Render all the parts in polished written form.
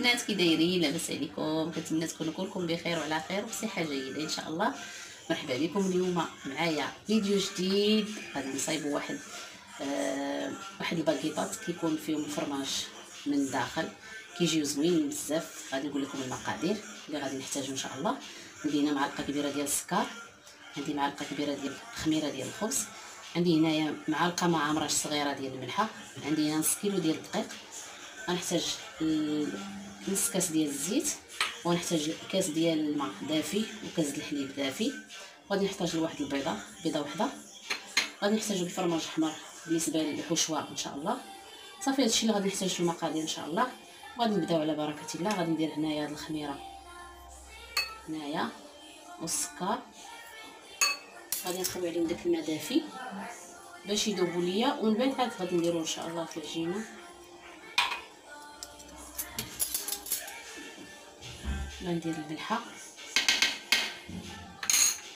البنات كي دايرين؟ لاباس عليكم؟ كنتمنى تكونوا كلكم بخير وعلى خير وبصحه جيده ان شاء الله. مرحبا بكم اليوم معايا فيديو جديد. غادي نصايبوا واحد الباكيطات كيكون فيهم الفرماج من الداخل، كيجيو زوينين بزاف. غادي نقول لكم المقادير اللي غادي نحتاجو ان شاء الله. عندي هنا معلقه كبيره ديال السكر، عندي معلقه كبيره ديال الخميره ديال الخبز، عندي هنايا معلقه مع امراش صغيره ديال الملحه، عندي هنا نص كيلو ديال الدقيق، غنحتاج نص كاس ديال الزيت، ونحتاج كاس ديال الماء دافي وكاس ديال الحليب دافي، وغادي نحتاج لواحد بيضه وحده، غادي نحتاج الفرماج احمر بالنسبه للحشوه ان شاء الله. صافي هادشي اللي غادي نحتاج في المقادير ان شاء الله. وغادي نبداو على بركه الله. غادي ندير هنايا هاد الخميره هنايا والسكر، غادي نخوي عليهم داك الماء دافي باش يذوبوا ليا، ومن بعد عاد غادي نديرو ان شاء الله في العجينه. غندير الملحه،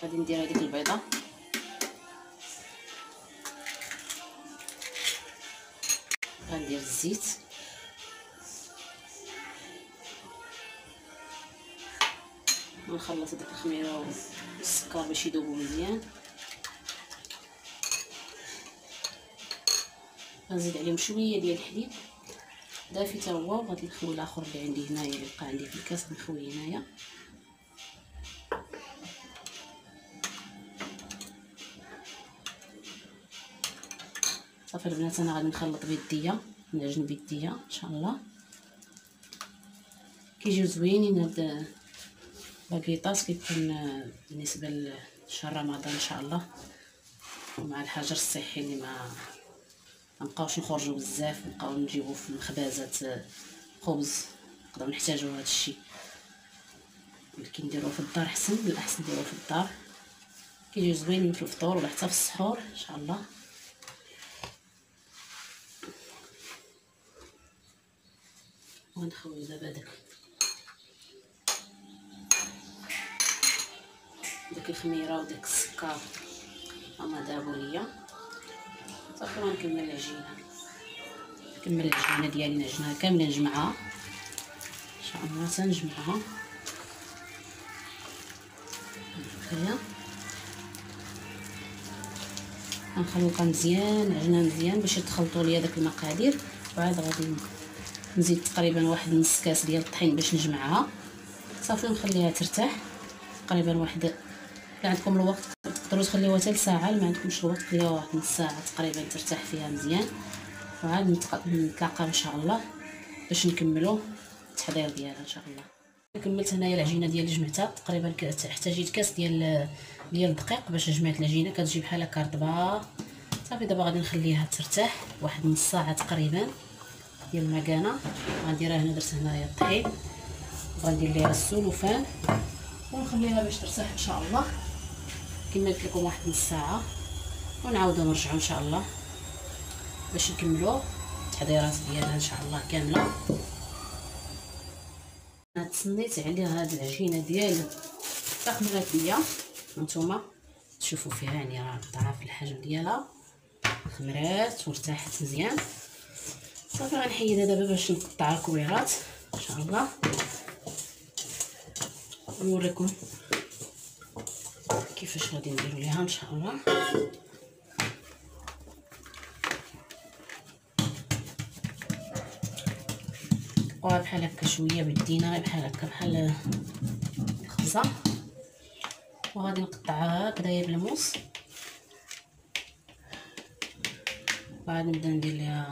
غادي ندير هذيك البيضه، غندير الزيت، ونخلط ديك الخميره والسكر باش يذوبوا مزيان. غنزيد عليهم شويه ديال الحليب دافي حتى هو، وغادي نخوي الاخر اللي عندي هنايا اللي بقى عندي في الكاس نخويه هنايا. صافي البنات انا غادي نخلط بيديا، نعجن بيديا ان شاء الله. كيجيو زوينين هاد الباكيطات، كيكون بالنسبه لشهر رمضان ان شاء الله، ومع الحجر الصحي اللي ما نبقاوش نخرجوا بزاف، نبقاو نجيبوا في المخبازات خبز، نقدروا نحتاجوا هذا الشيء. ولكن نديروه في الدار احسن، بالاحسن نديروه في الدار، كيجيو زوينين في الفطور ولا حتى في السحور ان شاء الله. ونخوي دابا داك الخميره وداك السكر هما دابوا ليا. صافي غنكمل العجينه، نكمل العجينه ديالي، نعجنها كامله، نجمعها ان شاء الله، تنجمعها هكايا، غنخلطها مزيان، نعجنها مزيان باش يتخلطوا ليا داك المقادير. وعاد غادي نزيد تقريبا واحد نص كاس ديال الطحين باش نجمعها. صافي نخليها ترتاح تقريبا واحد، الا عندكم الوقت تقدروا تخليوها حتى لساعه، ما عندكمش الوقت خليوها واحد نص ساعه تقريبا ترتاح فيها مزيان. وعاد نتلاقى ان شاء الله باش نكملوا التحضير ديالها ان شاء الله. كملت هنايا العجينه ديالي، جمعتها تقريبا احتاجيت كاس ديال الدقيق باش جمعت العجينه، كتجي بحال هكا رطبه. صافي دابا غادي نخليها ترتاح واحد نص ساعه تقريبا ديال المكانه. غنديرها هنا، درت هنايا الطحين، وغندير ليها السلوفان ونخليها باش ترتاح ان شاء الله. كملت لكم واحد نص ساعه، ونعاودو نرجعوا ان شاء الله باش نكملوا التحضيرات ديالها ان شاء الله كامله. انا تسنيت على هاد العجينه ديال تخمرات ليا، هانتوما تشوفوا فيها يعني راه طالعه في الحجم ديالها، خمرات وارتاحت مزيان. صافي غنحيدها دابا باش نقطع الكويرات ان شاء الله، ونوريكم كيفاش غادي نديروا ليها ان شاء الله. طبقوها بحال هكا شويه بيدينا، بحال هكا بحال الخبزه، وغادي نقطعها هكذايا بالموس. وغادي نبدا ندير ليها،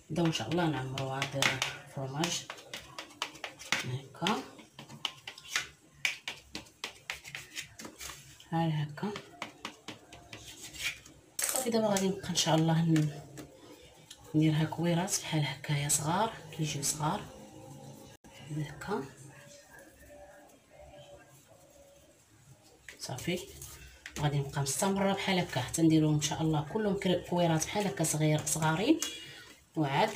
نبداو ان شاء الله نعمروا هذا الفرماج هكا بحال هكا. صافي دابا غادي نبقى ان شاء الله نديرها كويرات بحال هكايا صغار، كيجيو صغار هكا. صافي غادي نبقى مستمره بحال هكا حتى نديرهم ان شاء الله كلهم كويرات بحال هكا صغارين، وعاد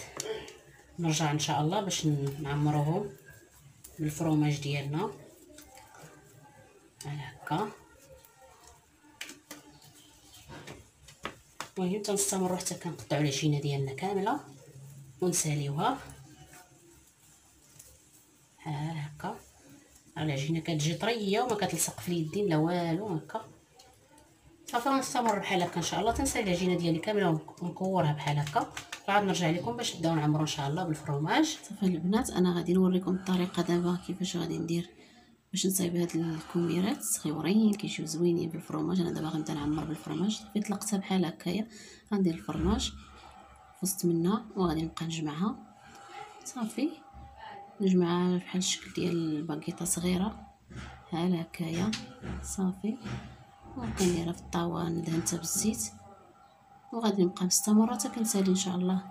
نرجع ان شاء الله باش نعمروهم بالفرماج ديالنا بحال هكا. المهم تنستمروا حتى كنقطعوا العجينه ديالنا كامله ونساليوها. العجينه كتجي طريه وما كتلصق في اليدين لا والو هكا. صافي غنستمر بحال هكا ان شاء الله، تنسالي العجينه ديالي كامله ونكورها بحال هكا، عاد نرجع لكم باش نبداو نعمرو ان شاء الله بالفرماج. صافي البنات انا غادي نوريكم الطريقه دابا كيفاش غادي ندير باش نصايب هاد الكميرات صغيورين كيجيو زوينين بالفرماج. انا دابا غنبدا نعمر بالفرماج. صافي طلقتها بحال هكايا، غندير الفرماج فزت منها وغادي نبقى نجمعها. صافي نجمعها بحال الشكل ديال الباكيطه صغيره بحال هكايا. صافي وكنديرها في الطاوه ندهنتها بالزيت وغادي نبقى مستمره حتى كنسالي ان شاء الله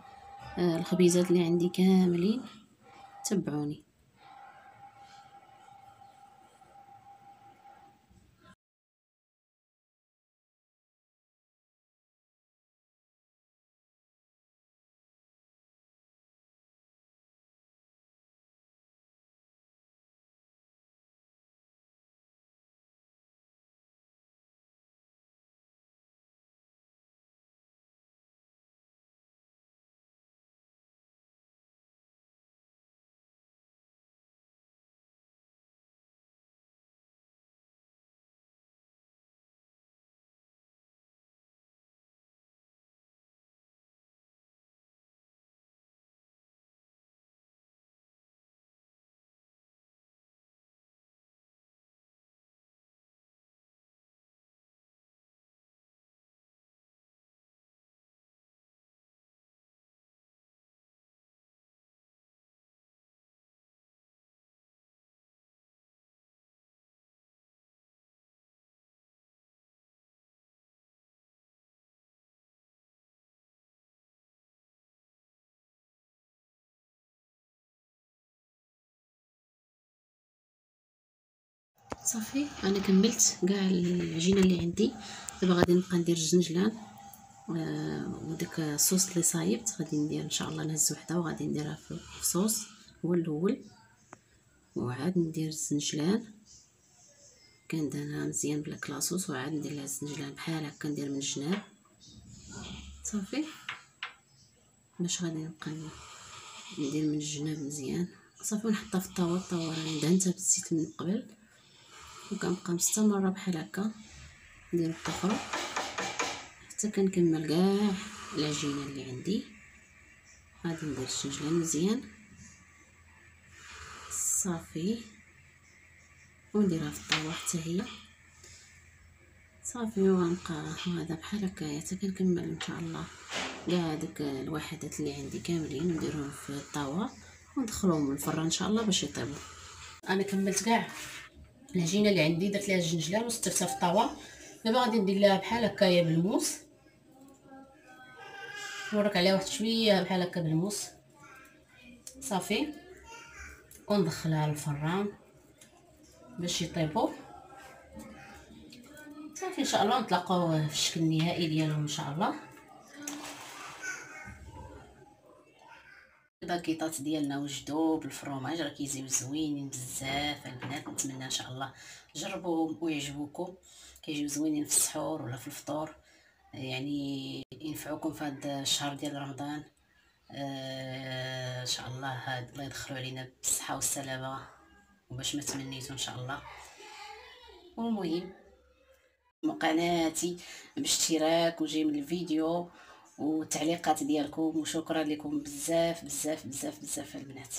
الخبيزات اللي عندي كاملين. تبعوني. صافي انا كملت كاع العجينه اللي عندي. دابا غادي نبقى ندير الزنجلان وداك الصوص اللي صايبت غادي ندير ان شاء الله نهز وحده وغادي نديرها في الصوص هو الاول، وعاد ندير الزنجلان كندهنها مزيان بلا كلاصوص وعاد ندير لها الزنجلان بحال هكا ندير من الجناب. صافي باش غادي نبقى ندير من الجناب مزيان. صافي ونحطها في الطاوه راني دهنتها بالزيت من قبل وكنبقى مستمره بحال هكا ندير وحده اخرى حتى كنكمل كاع العجينه اللي عندي. غادي ندير الزنجلان مزيان صافي ونديرها في الطاوه حتى هي. صافي وغنبقى هذا بحال هكايا حتى كنكمل ان شاء الله كاع داك الوحدات اللي عندي كاملين ونديرهم في الطاوه وندخلهم الفران ان شاء الله باش يطيبوا. انا كملت كاع العجينه اللي عندي، درت لها الجنجلان وستفتها في الطاوه. دابا غادي ندير لها بحال هكايا بالموس، نورك عليها واحد شويه بحال هكا بالموس. صافي وندخلها للفران باش يطيبوا. صافي ان شاء الله نتلاقاو في الشكل النهائي ديالهم ان شاء الله. الباكيطات ديالنا وجدوا بالفرماج راه كيجيو زوينين بزاف البنات. نتمنى ان شاء الله جربوهم ويعجبوكم، كيجيو زوينين في السحور ولا في الفطور، يعني ينفعوكم في هذا الشهر ديال رمضان. ان شاء الله هاد الله يدخلوا علينا بالصحه والسلامه وباش ما تمنيتو ان شاء الله. والمهم قناتي باشتراك وجيم الفيديو والتعليقات ديالكم، وشكرا لكم بزاف بزاف بزاف بزاف البنات.